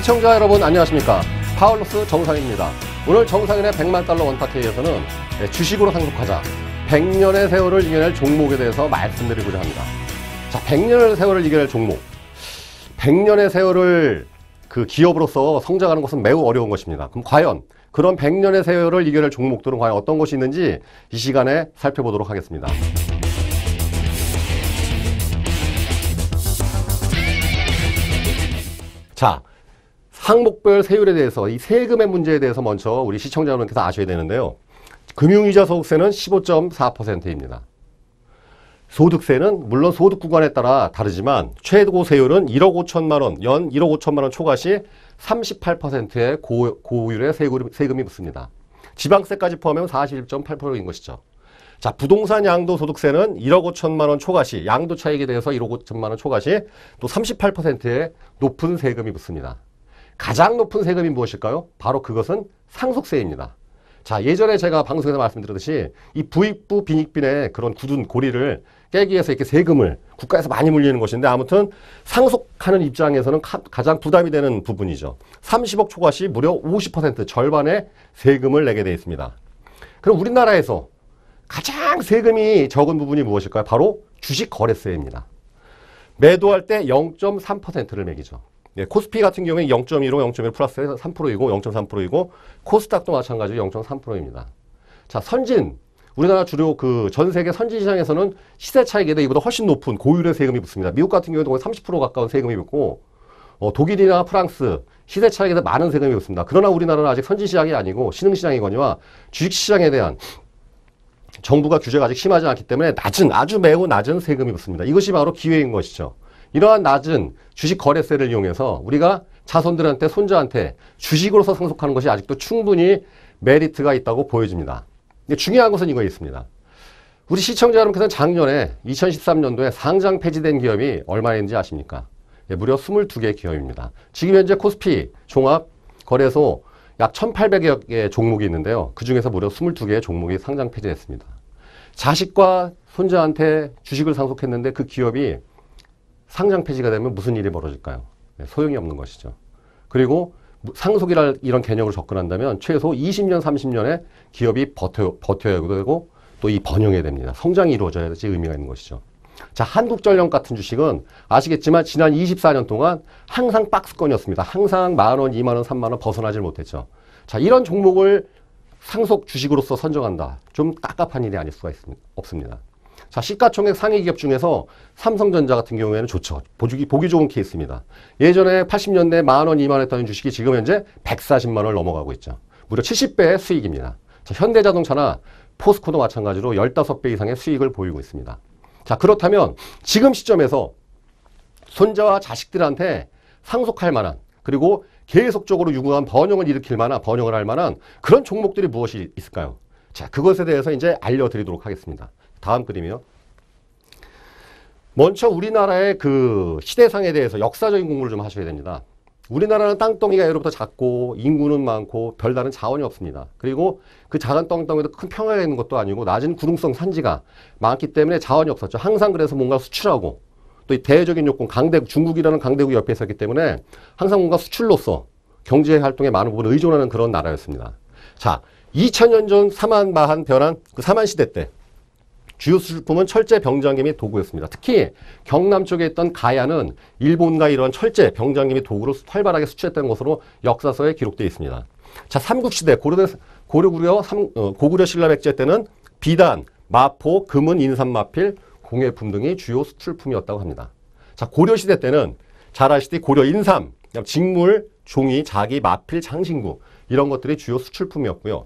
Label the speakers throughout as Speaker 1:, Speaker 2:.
Speaker 1: 시청자 여러분 안녕하십니까. 파울로스 정상입니다. 오늘 정상인의 100만 달러 원탁회의에서는 주식으로 상속하자 100년의 세월을 이겨낼 종목에 대해서 말씀드리고자 합니다. 자, 100년의 세월을 이겨낼 종목. 100년의 세월을 그 기업으로서 성장하는 것은 매우 어려운 것입니다. 그럼 과연 그런 100년의 세월을 이겨낼 종목들은 과연 어떤 것이 있는지 이 시간에 살펴보도록 하겠습니다. 자, 항목별 세율에 대해서 이 세금의 문제에 대해서 먼저 우리 시청자 여러분께서 아셔야 되는데요. 금융이자 소득세는 15.4%입니다. 소득세는 물론 소득 구간에 따라 다르지만 최고 세율은 1억 5천만 원, 연 1억 5천만 원 초과 시 38%의 고율의 세금이 붙습니다. 지방세까지 포함하면 41.8%인 것이죠. 자, 부동산 양도소득세는 1억 5천만 원 초과 시 양도 차익에 대해서 1억 5천만 원 초과 시 또 38%의 높은 세금이 붙습니다. 가장 높은 세금이 무엇일까요? 바로 그것은 상속세입니다. 자, 예전에 제가 방송에서 말씀드렸듯이 이 부익부 빈익빈의 그런 굳은 고리를 깨기 위해서 이렇게 세금을 국가에서 많이 물리는 것인데 아무튼 상속하는 입장에서는 가장 부담이 되는 부분이죠. 30억 초과 시 무려 50% 절반의 세금을 내게 되어 있습니다. 그럼 우리나라에서 가장 세금이 적은 부분이 무엇일까요? 바로 주식거래세입니다. 매도할 때 0.3%를 매기죠. 네, 코스피 같은 경우에 0.15, 0.1 플러스 3%이고 0.3%이고 코스닥도 마찬가지로 0.3%입니다. 자, 우리나라 주로 그 전 세계 선진 시장에서는 시세 차익에 대해 이보다 훨씬 높은 고율의 세금이 붙습니다. 미국 같은 경우에도 거의 30% 가까운 세금이 붙고 독일이나 프랑스 시세 차익에 대해 많은 세금이 붙습니다. 그러나 우리나라는 아직 선진 시장이 아니고 신흥시장이거니와 주식시장에 대한 정부가 규제가 아직 심하지 않기 때문에 아주 매우 낮은 세금이 붙습니다. 이것이 바로 기회인 것이죠. 이러한 낮은 주식 거래세를 이용해서 우리가 자손들한테 손자한테 주식으로서 상속하는 것이 아직도 충분히 메리트가 있다고 보여집니다. 근데 중요한 것은 이거에 있습니다. 우리 시청자 여러분께서는 작년에 2013년도에 상장 폐지된 기업이 얼마인지 아십니까? 예, 무려 22개 기업입니다. 지금 현재 코스피 종합거래소 약 1,800여 개의 종목이 있는데요. 그 중에서 무려 22개의 종목이 상장 폐지됐습니다. 자식과 손자한테 주식을 상속했는데 그 기업이 상장 폐지가 되면 무슨 일이 벌어질까요? 네, 소용이 없는 것이죠. 그리고 상속이라는 이런 개념으로 접근한다면 최소 20년, 30년의 기업이 버텨야 되고 또 이 번영해야 됩니다. 성장이 이루어져야지 의미가 있는 것이죠. 자, 한국전력 같은 주식은 아시겠지만 지난 24년 동안 항상 박스권이었습니다. 항상 만원, 2만원, 3만원 벗어나질 못했죠. 자, 이런 종목을 상속 주식으로서 선정한다. 좀 깝깝한 일이 아닐 수가 없습니다. 자, 시가총액 상위 기업 중에서 삼성전자 같은 경우에는 좋죠. 보기 좋은 케이스입니다. 예전에 80년대 만원, 2만원 했던 주식이 지금 현재 140만원을 넘어가고 있죠. 무려 70배의 수익입니다. 자, 현대자동차나 포스코도 마찬가지로 15배 이상의 수익을 보이고 있습니다. 자, 그렇다면 지금 시점에서 손자와 자식들한테 상속할 만한 그리고 계속적으로 유구한 번영을 할 만한 그런 종목들이 무엇이 있을까요? 자, 그것에 대해서 이제 알려드리도록 하겠습니다. 다음 그림이요. 먼저 우리나라의 그 시대상에 대해서 역사적인 공부를 좀 하셔야 됩니다. 우리나라는 땅덩이가 예로부터 작고 인구는 많고 별다른 자원이 없습니다. 그리고 그 작은 땅덩이도 큰 평야가 있는 것도 아니고 낮은 구릉성 산지가 많기 때문에 자원이 없었죠. 항상 그래서 뭔가 수출하고 또 이 대외적인 요건 중국이라는 강대국 옆에 있었기 때문에 항상 뭔가 수출로서 경제 활동에 많은 부분을 의존하는 그런 나라였습니다. 자, 2000년 전 사만마한 변한 그 사만시대 때 주요 수출품은 철제, 병장기 및 도구였습니다. 특히 경남 쪽에 있던 가야는 일본과 이런 철제, 병장기 및 도구를 활발하게 수출했다는 것으로 역사서에 기록되어 있습니다. 자, 삼국시대 고구려 신라백제 때는 비단, 마포, 금은, 인삼, 마필, 공예품 등이 주요 수출품이었다고 합니다. 자, 고려시대 때는 잘 아시듯이 고려 인삼, 직물, 종이, 자기, 마필, 장신구 이런 것들이 주요 수출품이었고요.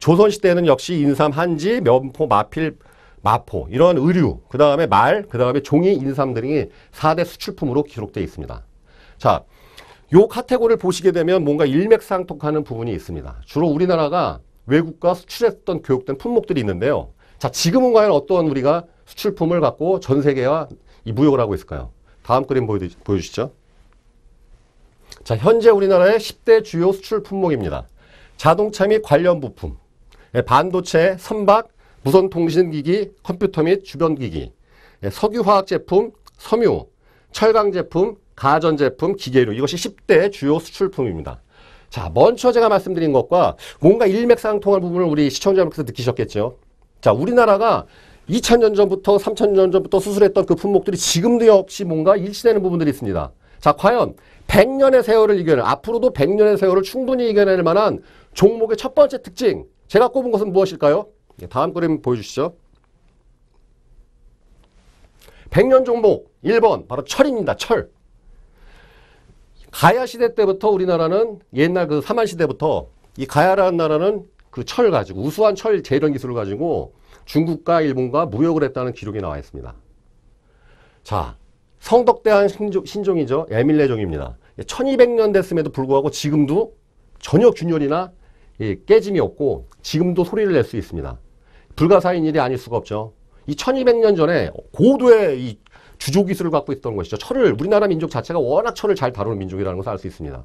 Speaker 1: 조선시대에는 역시 인삼, 한지, 면포, 마필, 마포 이런 의류, 그 다음에 그 다음에 종이, 인삼 등이 4대 수출품으로 기록되어 있습니다. 자, 요 카테고리를 보시게 되면 뭔가 일맥상통하는 부분이 있습니다. 주로 우리나라가 외국과 수출했던 교육된 품목들이 있는데요. 자, 지금은 과연 어떤 우리가 수출품을 갖고 전 세계와 이 무역을 하고 있을까요? 다음 그림 보여주시죠. 자, 현재 우리나라의 10대 주요 수출 품목입니다. 자동차 및 관련 부품, 반도체, 선박, 무선통신기기, 컴퓨터 및 주변기기, 석유화학 제품, 섬유, 철강 제품, 가전제품, 기계류 이것이 10대 주요 수출품입니다. 자, 먼저 제가 말씀드린 것과 뭔가 일맥상통할 부분을 우리 시청자분께서 느끼셨겠죠. 자, 우리나라가 2000년 전부터 3000년 전부터 수출했던 그 품목들이 지금도 역시 뭔가 일치되는 부분들이 있습니다. 자, 과연 100년의 세월을 이겨낼, 앞으로도 100년의 세월을 충분히 이겨낼 만한 종목의 첫 번째 특징, 제가 꼽은 것은 무엇일까요? 다음 그림 보여주시죠. 100년 종목 1번 바로 철입니다. 철. 가야 시대 때부터 우리나라는 옛날 그 삼한 시대부터 이 가야라는 나라는 그 철 가지고 우수한 철 재련 기술을 가지고 중국과 일본과 무역을 했다는 기록이 나와 있습니다. 자, 성덕대한 신종이죠. 에밀레종입니다. 1200년 됐음에도 불구하고 지금도 전혀 균열이나 깨짐이 없고 지금도 소리를 낼 수 있습니다. 불가사의인 일이 아닐 수가 없죠. 이 1200년 전에 고도의 이 주조 기술을 갖고 있던 것이죠. 철을, 우리나라 민족 자체가 워낙 철을 잘 다루는 민족이라는 것을 알 수 있습니다.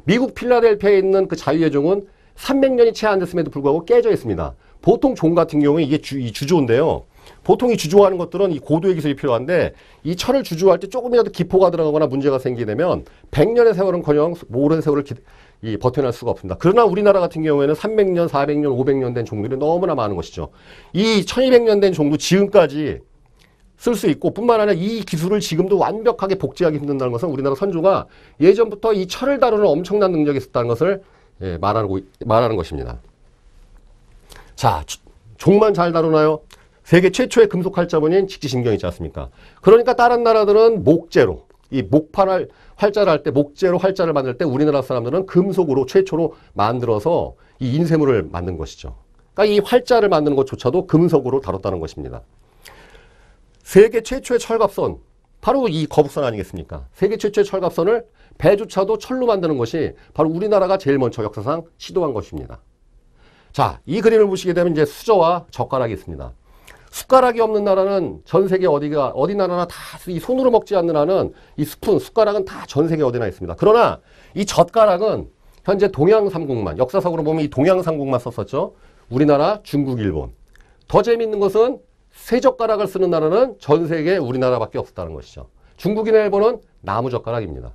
Speaker 1: 미국 필라델피아에 있는 그 자유의 종은 300년이 채 안 됐음에도 불구하고 깨져 있습니다. 보통 종 같은 경우에 이게 이 주조인데요. 보통 이 주조하는 것들은 이 고도의 기술이 필요한데 이 철을 주조할 때 조금이라도 기포가 들어가거나 문제가 생기게 되면 100년의 세월은커녕 오랜 세월을 버텨낼 수가 없습니다. 그러나 우리나라 같은 경우에는 300년, 400년, 500년 된 종들이 너무나 많은 것이죠. 이 1200년 된 종도 지금까지 쓸 수 있고 뿐만 아니라 이 기술을 지금도 완벽하게 복제하기 힘든다는 것은 우리나라 선조가 예전부터 이 철을 다루는 엄청난 능력이 있었다는 것을 말하는 것입니다. 자, 종만 잘 다루나요? 세계 최초의 금속 활자본인 직지신경이 있지 않습니까? 그러니까 다른 나라들은 목재로, 이 목판 활자를 할 때 목재로 활자를 만들 때 우리나라 사람들은 금속으로 최초로 만들어서 이 인쇄물을 만든 것이죠. 그러니까 이 활자를 만드는 것조차도 금속으로 다뤘다는 것입니다. 세계 최초의 철갑선, 바로 이 거북선 아니겠습니까? 세계 최초의 철갑선을 배조차도 철로 만드는 것이 바로 우리나라가 제일 먼저 역사상 시도한 것입니다. 자, 이 그림을 보시게 되면 이제 수저와 젓가락이 있습니다. 숟가락이 없는 나라는 전 세계 어디 나라나 다 이 손으로 먹지 않는 한은 이 스푼, 숟가락은 다 전 세계 어디나 있습니다. 그러나 이 젓가락은 현재 동양 3국만, 역사적으로 보면 이 동양 3국만 썼었죠. 우리나라, 중국, 일본. 더 재미있는 것은 쇠젓가락을 쓰는 나라는 전 세계에 우리나라밖에 없었다는 것이죠. 중국이나 일본은 나무젓가락입니다.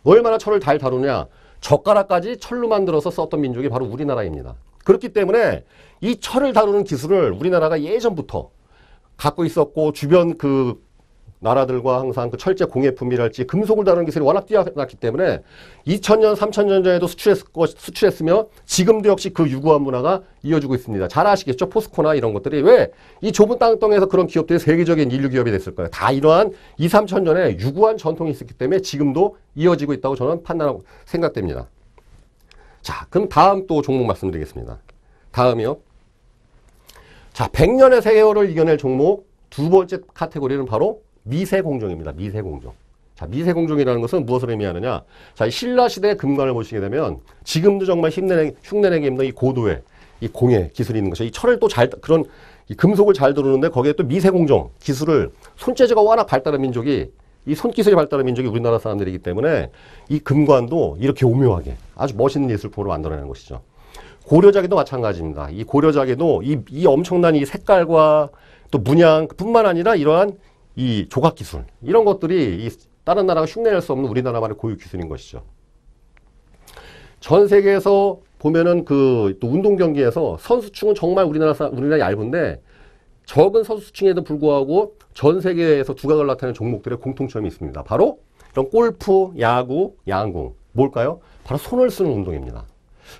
Speaker 1: 얼마나 철을 잘 다루냐. 젓가락까지 철로 만들어서 썼던 민족이 바로 우리나라입니다. 그렇기 때문에 이 철을 다루는 기술을 우리나라가 예전부터 갖고 있었고 주변 그 나라들과 항상 그 철제 공예품이랄지 금속을 다루는 기술이 워낙 뛰어났기 때문에 2000년, 3000년 전에도 수출했으며 지금도 역시 그 유구한 문화가 이어지고 있습니다. 잘 아시겠죠? 포스코나 이런 것들이 왜 이 좁은 땅덩이에서 그런 기업들이 세계적인 인류 기업이 됐을까요? 다 이러한 2, 3천 년에 유구한 전통이 있었기 때문에 지금도 이어지고 있다고 저는 판단하고 생각됩니다. 자, 그럼 다음 또 종목 말씀드리겠습니다. 다음이요. 자, 100년의 세월을 이겨낼 종목 두 번째 카테고리는 바로 미세공정입니다. 미세공정. 자, 미세공정이라는 것은 무엇을 의미하느냐. 자, 신라시대 금관을 보시게 되면 지금도 정말 흉내내기 힘든 이 고도의 이 공예 기술이 있는 것이죠. 이 철을 또 그런 이 금속을 잘 다루는데 거기에 또 미세공정 기술을 손재주가 워낙 발달한 민족이 이 손기술이 발달한 민족이 우리나라 사람들이기 때문에 이 금관도 이렇게 오묘하게 아주 멋있는 예술품으로 만들어내는 것이죠. 고려자기도 마찬가지입니다. 이 고려자기도 이 엄청난 이 색깔과 또 문양 뿐만 아니라 이러한 이 조각기술 이런 것들이 이 다른 나라가 흉내낼 수 없는 우리나라만의 고유 기술인 것이죠. 전 세계에서 보면은 그 또 운동 경기에서 선수층은 정말 우리나라 얇은데 적은 선수층에도 불구하고 전 세계에서 두각을 나타내는 종목들의 공통점이 있습니다. 바로 이런 골프, 야구, 양궁. 뭘까요? 바로 손을 쓰는 운동입니다.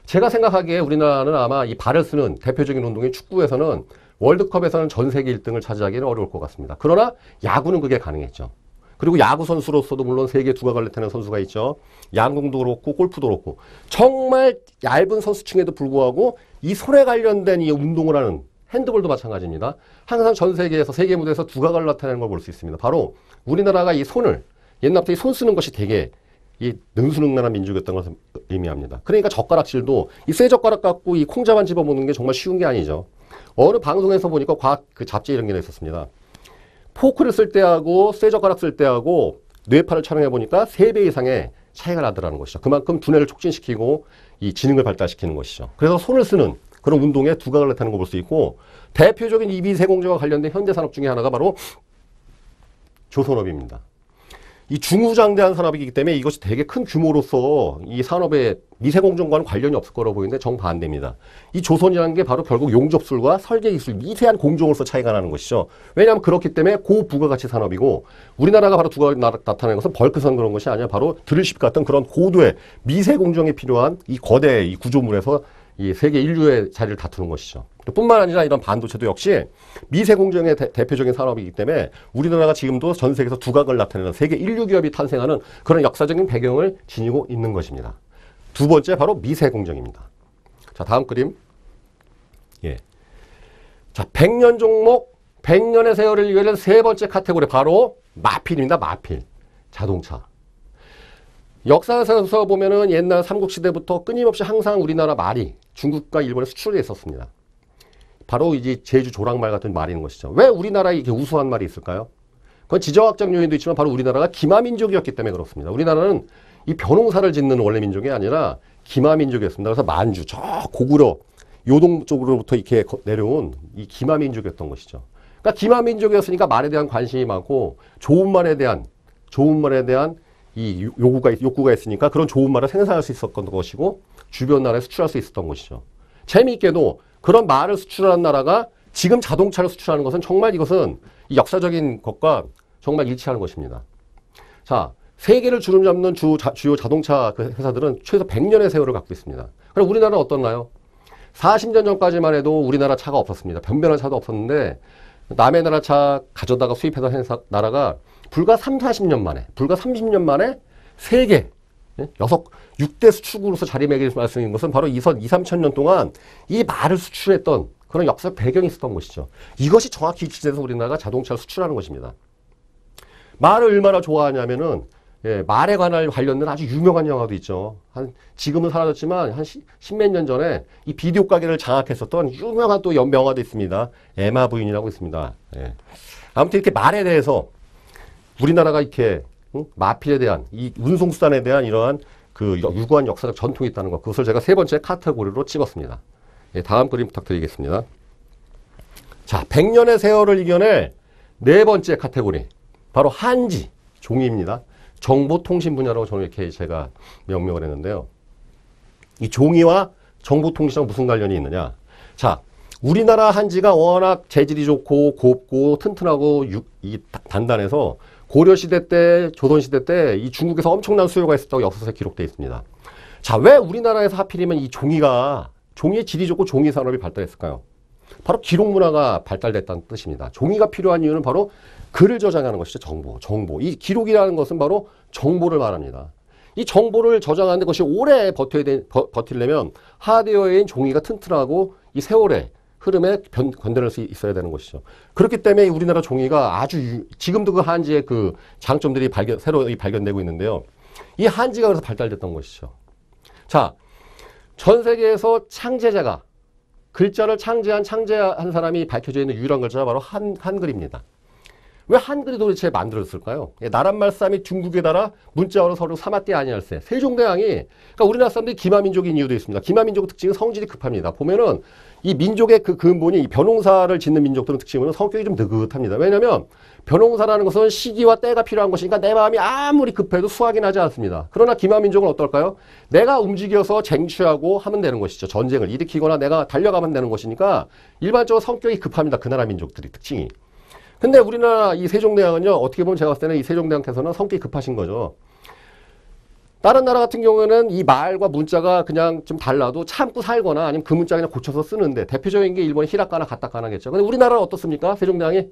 Speaker 1: 제가 생각하기에 우리나라는 아마 이 발을 쓰는 대표적인 운동인 축구에서는 월드컵에서는 전 세계 1등을 차지하기는 어려울 것 같습니다. 그러나 야구는 그게 가능했죠. 그리고 야구 선수로서도 물론 세계 두각을 나타내는 선수가 있죠. 양궁도 그렇고 골프도 그렇고 정말 얇은 선수층에도 불구하고 이 손에 관련된 이 운동을 하는 핸드볼도 마찬가지입니다. 항상 전 세계에서 세계 무대에서 두각을 나타내는 걸 볼 수 있습니다. 바로 우리나라가 이 손을 옛날부터 이 손 쓰는 것이 되게 이 능수능란한 민족이었던 것을 의미합니다. 그러니까 젓가락질도 이 쇠젓가락 갖고 이 콩자만 집어먹는 게 정말 쉬운 게 아니죠. 어느 방송에서 보니까 과학 그 잡지 이런 게 있었습니다. 포크를 쓸 때하고 쇠젓가락 쓸 때하고 뇌파를 촬영해 보니까 3배 이상의 차이가 나더라는 것이죠. 그만큼 두뇌를 촉진시키고 이 지능을 발달시키는 것이죠. 그래서 손을 쓰는 그런 운동에 두각을 나타내는 걸 볼 수 있고 대표적인 이 미세공정과 관련된 현대산업 중에 하나가 바로 조선업입니다. 이 중후장대한 산업이기 때문에 이것이 되게 큰 규모로서 이 산업의 미세공정과는 관련이 없을 거라고 보이는데 정반대입니다. 이 조선이라는 게 바로 결국 용접술과 설계기술 미세한 공정으로서 차이가 나는 것이죠. 왜냐하면 그렇기 때문에 고부가가치 산업이고 우리나라가 바로 두가 나타나는 것은 벌크선 그런 것이 아니라 바로 드릴십 같은 그런 고도의 미세공정에 필요한 이 거대 이 구조물에서 이 세계 인류의 자리를 다투는 것이죠. 뿐만 아니라 이런 반도체도 역시 미세공정의 대표적인 산업이기 때문에 우리나라가 지금도 전 세계에서 두각을 나타내는 세계 인류 기업이 탄생하는 그런 역사적인 배경을 지니고 있는 것입니다. 두 번째 바로 미세공정입니다. 자, 다음 그림. 예. 자, 100년 종목, 100년의 세월을 이겨낸 세 번째 카테고리 바로 마필입니다. 마필. 자동차. 역사에서 보면은 옛날 삼국시대부터 끊임없이 항상 우리나라 말이 중국과 일본에 수출이 있었습니다. 바로 이제 제주 조랑말 같은 말인 것이죠. 왜 우리나라에 이렇게 우수한 말이 있을까요? 그건 지정학적 요인도 있지만 바로 우리나라가 기마민족이었기 때문에 그렇습니다. 우리나라는 이 벼농사를 짓는 원래 민족이 아니라 기마민족이었습니다. 그래서 만주, 저 고구려, 요동 쪽으로부터 이렇게 내려온 이 기마민족이었던 것이죠. 그러니까 기마민족이었으니까 말에 대한 관심이 많고 좋은 말에 대한 이 욕구가 있으니까 그런 좋은 말을 생산할 수 있었던 것이고 주변 나라에 수출할 수 있었던 것이죠. 재미있게도 그런 말을 수출하는 나라가 지금 자동차를 수출하는 것은 정말 이것은 이 역사적인 것과 정말 일치하는 것입니다. 자, 세계를 주름잡는 주요 자동차 회사들은 최소 100년의 세월을 갖고 있습니다. 그럼 우리나라는 어떤가요? 40년 전까지만 해도 우리나라 차가 없었습니다. 변변한 차도 없었는데 남의 나라 차 가져다가 수입해서 한 나라가 불과 30년 만에 세계 6대 수출국으로서 자리매김할 수 있는 것은 바로 2-3천 년 동안 이 말을 수출했던 그런 역사적 배경이 있었던 것이죠. 이것이 정확히 일치돼서 우리나라가 자동차를 수출하는 것입니다. 말을 얼마나 좋아하냐면은 말에 관련된 아주 유명한 영화도 있죠. 지금은 사라졌지만 한 십몇 년 전에 이 비디오 가게를 장악했었던 유명한 또 영화도 있습니다. 에마 부인이라고 있습니다. 예. 아무튼 이렇게 말에 대해서 우리나라가 이렇게 마필에 대한 이 운송수단에 대한 이러한 그 유구한 역사적 전통이 있다는 것, 그것을 제가 세 번째 카테고리로 찍었습니다. 예, 다음 그림 부탁드리겠습니다. 자, 100년의 세월을 이겨낼 네 번째 카테고리 바로 한지, 종이입니다. 정보통신 분야라고 저는 이렇게 제가 명명을 했는데요. 이 종이와 정보통신하고 무슨 관련이 있느냐? 자, 우리나라 한지가 워낙 재질이 좋고 곱고 튼튼하고 단단해서 고려시대 때, 조선시대 때 이 중국에서 엄청난 수요가 있었다고 역사서에 기록되어 있습니다. 자, 왜 우리나라에서 하필이면 이 종이의 질이 좋고 종이 산업이 발달했을까요? 바로 기록 문화가 발달됐다는 뜻입니다. 종이가 필요한 이유는 바로 글을 저장하는 것이죠. 정보. 이 기록이라는 것은 바로 정보를 말합니다. 이 정보를 저장하는데 그것이 오래 버티려면 하드웨어인 종이가 튼튼하고 이 세월의 흐름에 견뎌낼 수 있어야 되는 것이죠. 그렇기 때문에 우리나라 종이가 아주 지금도 그 한지의 그 장점들이 새로 발견되고 있는데요. 이 한지가 그래서 발달됐던 것이죠. 자, 전 세계에서 창제자가 글자를 창제한 사람이 밝혀져 있는 유일한 글자가 바로 한글입니다. 왜 한글이 도대체 만들었을까요? 나란말 싸움이 중국에 따라 문자어로 서로 사마띠 아니할세. 세종대왕이, 그러니까 우리나라 사람들이 기마민족인 이유도 있습니다. 기마민족 특징은 성질이 급합니다. 보면은 이 민족의 그 근본이 이 벼농사를 짓는 민족들은 특징은 성격이 좀 느긋합니다. 왜냐면 벼농사라는 것은 시기와 때가 필요한 것이니까 내 마음이 아무리 급해도 수확이 나지 않습니다. 그러나 기마민족은 어떨까요? 내가 움직여서 쟁취하고 하면 되는 것이죠. 전쟁을 일으키거나 내가 달려가면 되는 것이니까 일반적으로 성격이 급합니다. 그 나라 민족들이 특징이. 근데 우리나라 이 세종대왕은요, 어떻게 보면 제가 봤을 때는 이 세종대왕께서는 성격이 급하신 거죠. 다른 나라 같은 경우에는 이 말과 문자가 그냥 좀 달라도 참고 살거나 아니면 그 문자 그냥 고쳐서 쓰는데 대표적인 게 일본의 히라카나 가타카나겠죠. 근데 우리나라는 어떻습니까? 세종대왕이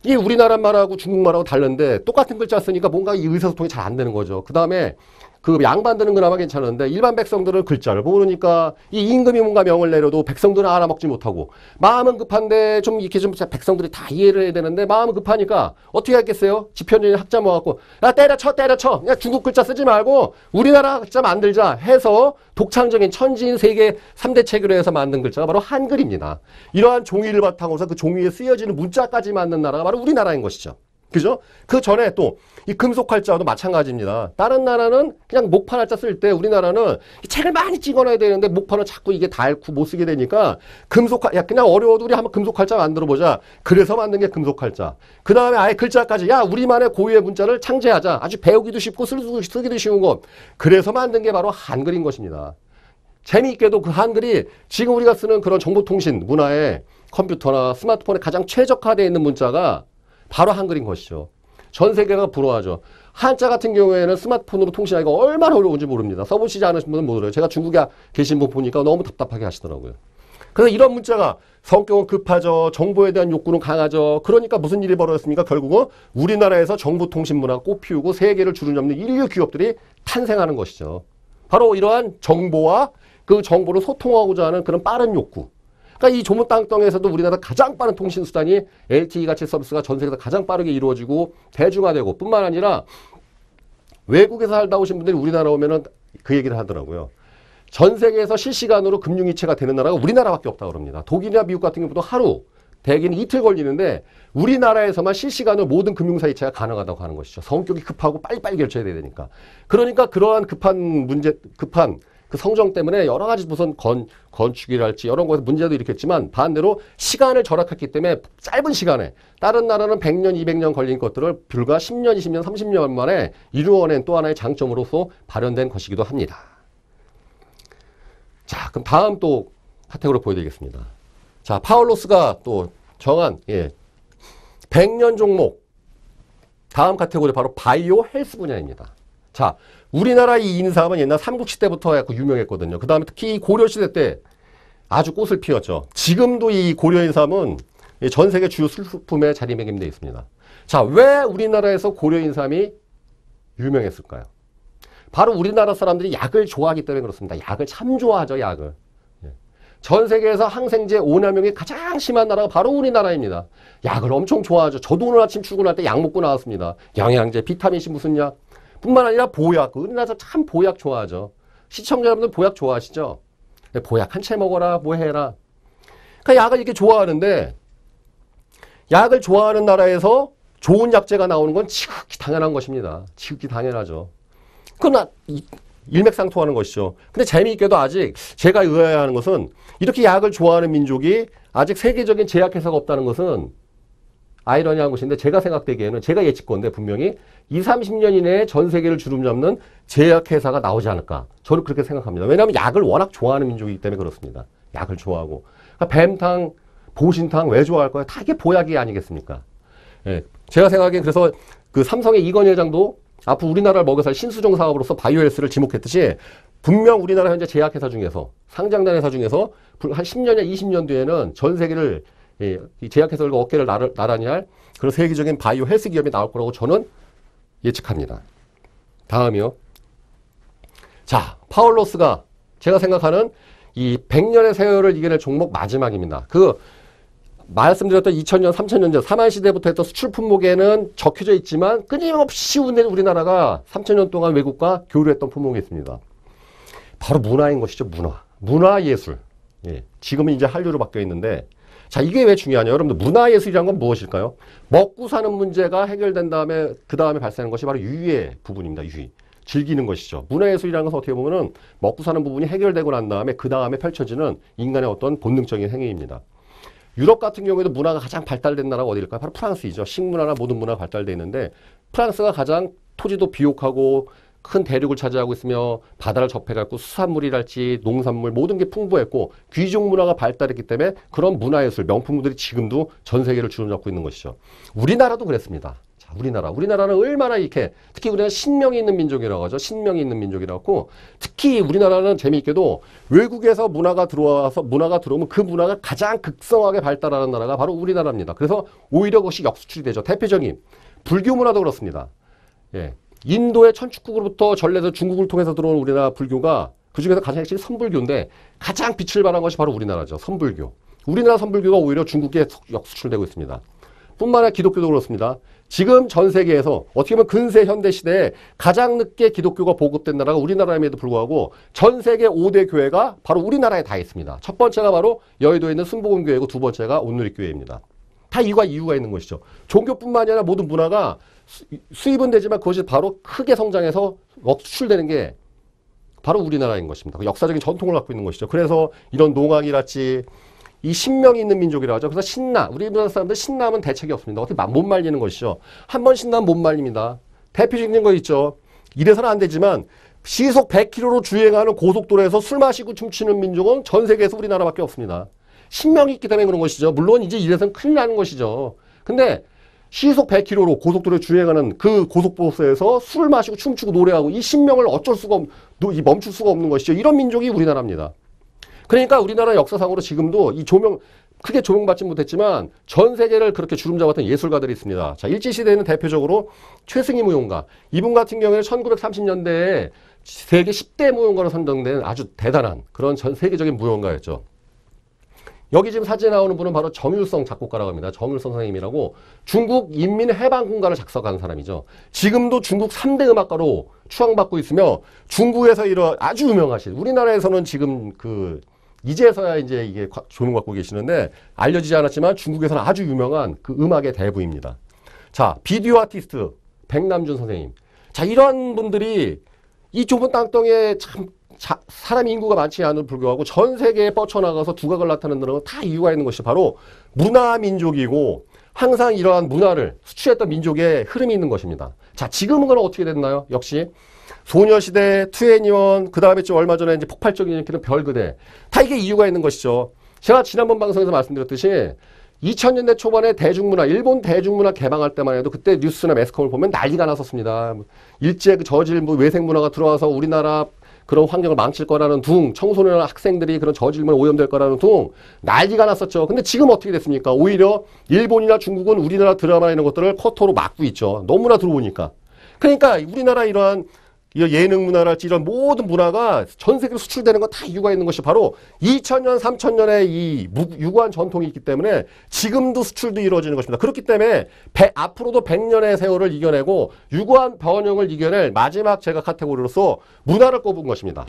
Speaker 1: 이 우리나라 말하고 중국말하고 다른데 똑같은 글자 쓰니까 뭔가 이 의사소통이 잘 안 되는 거죠. 그 다음에 그 양반들은 그나마 괜찮은데 일반 백성들은 글자를 모르니까 이 임금이 뭔가 명을 내려도 백성들은 알아먹지 못하고 마음은 급한데 좀 이렇게 좀 백성들이 다 이해를 해야 되는데 마음은 급하니까 어떻게 하겠어요? 집현전이 학자 모아갖고 야 때려쳐 그냥 중국 글자 쓰지 말고 우리나라 글자 만들자 해서 독창적인 천지인 세계 3대 체계로 해서 만든 글자가 바로 한글입니다. 이러한 종이를 바탕으로 그 종이에 쓰여지는 문자까지 만든 나라가 바로 우리나라인 것이죠. 그죠? 그 전에 또 이 금속 활자도 마찬가지입니다. 다른 나라는 그냥 목판 활자 쓸 때 우리나라는 책을 많이 찍어놔야 되는데 목판은 자꾸 이게 닳고 못 쓰게 되니까 금속 활자, 야 그냥 어려워도 우리 한번 금속 활자 만들어 보자. 그래서 만든 게 금속 활자. 그 다음에 아예 글자까지 야 우리만의 고유의 문자를 창제하자. 아주 배우기도 쉽고 쓰기도 쉬운 것. 그래서 만든 게 바로 한글인 것입니다. 재미있게도 그 한글이 지금 우리가 쓰는 그런 정보통신 문화에 컴퓨터나 스마트폰에 가장 최적화되어 있는 문자가 바로 한글인 것이죠. 전 세계가 부러워하죠. 한자 같은 경우에는 스마트폰으로 통신하기가 얼마나 어려운지 모릅니다. 써보시지 않으신 분은 모르요. 제가 중국에 계신 분 보니까 너무 답답하게 하시더라고요. 그래서 이런 문자가 성격은 급하죠. 정보에 대한 욕구는 강하죠. 그러니까 무슨 일이 벌어졌습니까? 결국은 우리나라에서 정보통신 문화가 꽃피우고 세계를 주름잡는 인류 기업들이 탄생하는 것이죠. 바로 이러한 정보와 그 정보를 소통하고자 하는 그런 빠른 욕구. 그러니까 이 좁은 땅덩이에서도 우리나라 가장 빠른 통신 수단이 LTE-같이 서비스가 전 세계에서 가장 빠르게 이루어지고 대중화되고 뿐만 아니라 외국에서 살다 오신 분들이 우리나라 오면은 그 얘기를 하더라고요. 전 세계에서 실시간으로 금융이체가 되는 나라가 우리나라밖에 없다고 그럽니다. 독일이나 미국 같은 경우도 하루, 대개는 이틀 걸리는데 우리나라에서만 실시간으로 모든 금융사 이체가 가능하다고 하는 것이죠. 성격이 급하고 빨리빨리 결정해야 되니까. 그러니까 그러한 급한 그 성정 때문에 여러 가지 무슨 건축이랄지 이런 거에서 문제도 일으켰지만 반대로 시간을 절약했기 때문에 짧은 시간에 다른 나라는 100년, 200년 걸린 것들을 불과 10년, 20년, 30년 만에 이루어낸 또 하나의 장점으로서 발현된 것이기도 합니다. 자, 그럼 다음 또 카테고리 보여드리겠습니다. 자, 파울로스가 또 정한 100년 종목 다음 카테고리 바로 바이오 헬스 분야입니다. 자, 우리나라 이 인삼은 옛날 삼국시대부터 약간 유명했거든요. 그 다음에 특히 고려시대 때 아주 꽃을 피웠죠. 지금도 이 고려인삼은 전 세계 주요 술품에 자리매김되어 있습니다. 자, 왜 우리나라에서 고려인삼이 유명했을까요? 바로 우리나라 사람들이 약을 좋아하기 때문에 그렇습니다. 약을 참 좋아하죠, 약을. 전 세계에서 항생제 오남용이 가장 심한 나라가 바로 우리나라입니다. 약을 엄청 좋아하죠. 저도 오늘 아침 출근할 때 약 먹고 나왔습니다. 영양제, 비타민C 무슨 약. 뿐만 아니라 보약. 우리나라에서 참 보약 좋아하죠. 시청자 여러분들 보약 좋아하시죠? 보약 한 채 먹어라, 뭐 해라. 그러니까 약을 이렇게 좋아하는데 약을 좋아하는 나라에서 좋은 약재가 나오는 건 지극히 당연한 것입니다. 지극히 당연하죠. 그건 일맥상통하는 것이죠. 근데 재미있게도 아직 제가 의아해하는 것은 이렇게 약을 좋아하는 민족이 아직 세계적인 제약회사가 없다는 것은 아이러니한 것인데 제가 생각되기에는 제가 예측건데 분명히 20, 30년 이내에 전 세계를 주름잡는 제약회사가 나오지 않을까. 저는 그렇게 생각합니다. 왜냐하면 약을 워낙 좋아하는 민족이기 때문에 그렇습니다. 약을 좋아하고. 그러니까 뱀탕, 보신탕 왜 좋아할 거예요? 다 이게 보약이 아니겠습니까? 예. 제가 생각하기엔 그래서 그 삼성의 이건희 회장도 앞으로 우리나라를 먹여 살 신수종 사업으로서 바이오헬스를 지목했듯이 분명 우리나라 현재 제약회사 중에서 상장된 회사 중에서 한 10년이나 20년 뒤에는 전 세계를 이 제약회사들과 어깨를 나란히 할 그런 세계적인 바이오 헬스 기업이 나올 거라고 저는 예측합니다. 다음이요. 자, 파울로스가 제가 생각하는 이 100년의 세월을 이겨낼 종목 마지막입니다. 그 말씀드렸던 2000년, 3000년 전 사만시대부터 했던 수출 품목에는 적혀져 있지만 끊임없이 우리나라가 3000년 동안 외국과 교류했던 품목이 있습니다. 바로 문화인 것이죠. 문화예술. 예, 지금은 이제 한류로 바뀌어 있는데 자, 이게 왜 중요하냐? 여러분들 문화예술이란 건 무엇일까요? 먹고 사는 문제가 해결된 다음에 그 다음에 발생하는 것이 바로 유의의 부분입니다. 유의. 즐기는 것이죠. 문화예술이라는 것은 어떻게 보면은 먹고 사는 부분이 해결되고 난 다음에 그 다음에 펼쳐지는 인간의 어떤 본능적인 행위입니다. 유럽 같은 경우에도 문화가 가장 발달된 나라가 어디일까요? 바로 프랑스이죠. 식문화나 모든 문화가 발달되어 있는데 프랑스가 가장 토지도 비옥하고 큰 대륙을 차지하고 있으며 바다를 접해갖고 수산물이랄지 농산물 모든 게 풍부했고 귀족 문화가 발달했기 때문에 그런 문화예술 명품들이 지금도 전 세계를 주름잡고 있는 것이죠. 우리나라도 그랬습니다. 자, 우리나라는 얼마나 이렇게 특히 우리나라 신명이 있는 민족이라고 하죠. 신명이 있는 민족이라고 특히 우리나라는 재미있게도 외국에서 문화가 들어오면 그 문화가 가장 극성하게 발달하는 나라가 바로 우리나라입니다. 그래서 오히려 그것이 역수출이 되죠. 대표적인 불교 문화도 그렇습니다. 예. 인도의 천축국으로부터 전래에서 중국을 통해서 들어온 우리나라 불교가 그중에서 가장 핵심이 선불교인데 가장 빛을 발한 것이 바로 우리나라죠. 선불교. 우리나라 선불교가 오히려 중국에 역수출되고 있습니다. 뿐만 아니라 기독교도 그렇습니다. 지금 전 세계에서 어떻게 보면 근세 현대 시대에 가장 늦게 기독교가 보급된 나라가 우리나라임에도 불구하고 전 세계 5대 교회가 바로 우리나라에 다 있습니다. 첫 번째가 바로 여의도에 있는 순복음교회고 두 번째가 온누리교회입니다. 다 이유가 있는 것이죠. 종교뿐만 아니라 모든 문화가 수입은 되지만 그것이 바로 크게 성장해서 수출되는 게 바로 우리나라인 것입니다. 그 역사적인 전통을 갖고 있는 것이죠. 그래서 이런 농악이랄지 이 신명이 있는 민족이라고 하죠. 그래서 우리나라 사람들 신나면 대책이 없습니다. 어떻게 못 말리는 것이죠. 한 번 신나면 못 말립니다. 대표적인 거 있죠. 이래서는 안 되지만 시속 100km로 주행하는 고속도로에서 술 마시고 춤추는 민족은 전 세계에서 우리나라밖에 없습니다. 신명이 있기 때문에 그런 것이죠. 물론 이제 이래서는 큰일 나는 것이죠. 근데 시속 100km로 고속도로에 주행하는 그 고속버스에서 술을 마시고 춤추고 노래하고 이 신명을 멈출 수가 없는 것이죠. 이런 민족이 우리나라입니다. 그러니까 우리나라 역사상으로 지금도 이 크게 조명받지 못했지만 전 세계를 그렇게 주름잡았던 예술가들이 있습니다. 자, 일제시대에는 대표적으로 최승희 무용가. 이분 같은 경우에는 1930년대에 세계 10대 무용가로 선정된 아주 대단한 그런 전 세계적인 무용가였죠. 여기 지금 사진에 나오는 분은 바로 정율성 작곡가라고 합니다. 정율성 선생님이라고 중국 인민해방군가를 작성한 사람이죠. 지금도 중국 3대 음악가로 추앙받고 있으며 중국에서 이런 아주 유명하신 우리나라에서는 지금 이제서야 이제 이게 조명받고 계시는데 알려지지 않았지만 중국에서는 아주 유명한 그 음악의 대부입니다. 자, 비디오 아티스트 백남준 선생님. 자, 이러한 분들이 이 좁은 땅덩이에 참 사람 인구가 많지 않음에도 불구하고 전 세계에 뻗쳐나가서 두각을 나타낸다는 건 다 이유가 있는 것이 바로 문화민족이고 항상 이러한 문화를 수취했던 민족의 흐름이 있는 것입니다. 자, 지금은 그럼 어떻게 됐나요? 역시 소녀시대, 2NE1, 그 다음에 좀 얼마 전에 이제 폭발적인 일으키는 별그대. 다 이게 이유가 있는 것이죠. 제가 지난번 방송에서 말씀드렸듯이 2000년대 초반에 대중문화, 일본 대중문화 개방할 때만 해도 그때 뉴스나 매스컴을 보면 난리가 났었습니다. 일제 저질 외생문화가 들어와서 우리나라 그런 환경을 망칠 거라는 청소년 학생들이 그런 저질문에 오염될 거라는 난리가 났었죠. 근데 지금 어떻게 됐습니까? 오히려 일본이나 중국은 우리나라 드라마나 이런 것들을 커터로 막고 있죠. 너무나 들어오니까. 그러니까 우리나라 이러한 예능 문화랄지 이런 모든 문화가 전 세계로 수출되는 건 다 이유가 있는 것이 바로 2000년, 3000년의 이 유구한 전통이 있기 때문에 지금도 수출도 이루어지는 것입니다. 그렇기 때문에 앞으로도 100년의 세월을 이겨내고 유구한 번영을 이겨낼 마지막 제가 카테고리로서 문화를 꼽은 것입니다.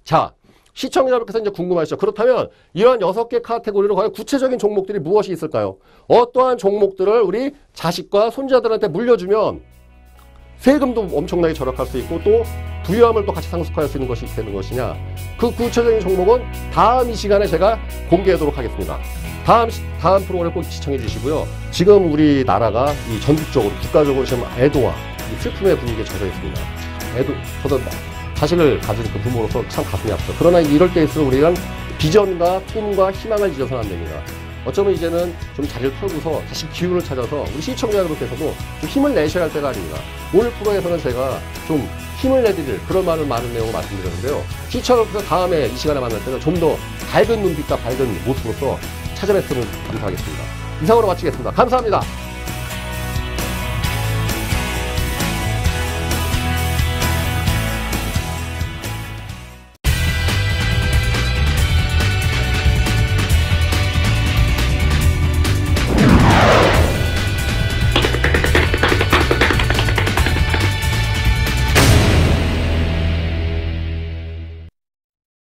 Speaker 1: 자, 시청자분께서 이제 궁금하시죠? 그렇다면 이런 6개 카테고리로 과연 구체적인 종목들이 무엇이 있을까요? 어떠한 종목들을 우리 자식과 손자들한테 물려주면 세금도 엄청나게 절약할 수 있고 또 부유함을 또 같이 상속할 수 있는 것이 되는 것이냐? 그 구체적인 종목은 다음 이 시간에 제가 공개하도록 하겠습니다. 다음 프로그램 꼭 시청해 주시고요. 지금 우리나라가 이 전국적으로 국가적으로 지금 애도와 이 슬픔의 분위기에 젖어 있습니다. 저도 자식을 가진 그 부모로서 참 가슴이 아프죠. 그러나 이럴 때일수록 우리는 비전과 꿈과 희망을 잊어서는 안 됩니다. 어쩌면 이제는 좀 자리를 털고서 다시 기운을 찾아서 우리 시청자 여러분께서도 좀 힘을 내셔야 할 때가 아닙니다. 오늘 프로에서는 제가 좀 힘을 내드릴 그런 많은 내용을 말씀드렸는데요. 시청자 여러분께서 다음에 이 시간에 만날 때는 좀 더 밝은 눈빛과 밝은 모습으로서 찾아뵙도록 감사하겠습니다. 이상으로 마치겠습니다. 감사합니다.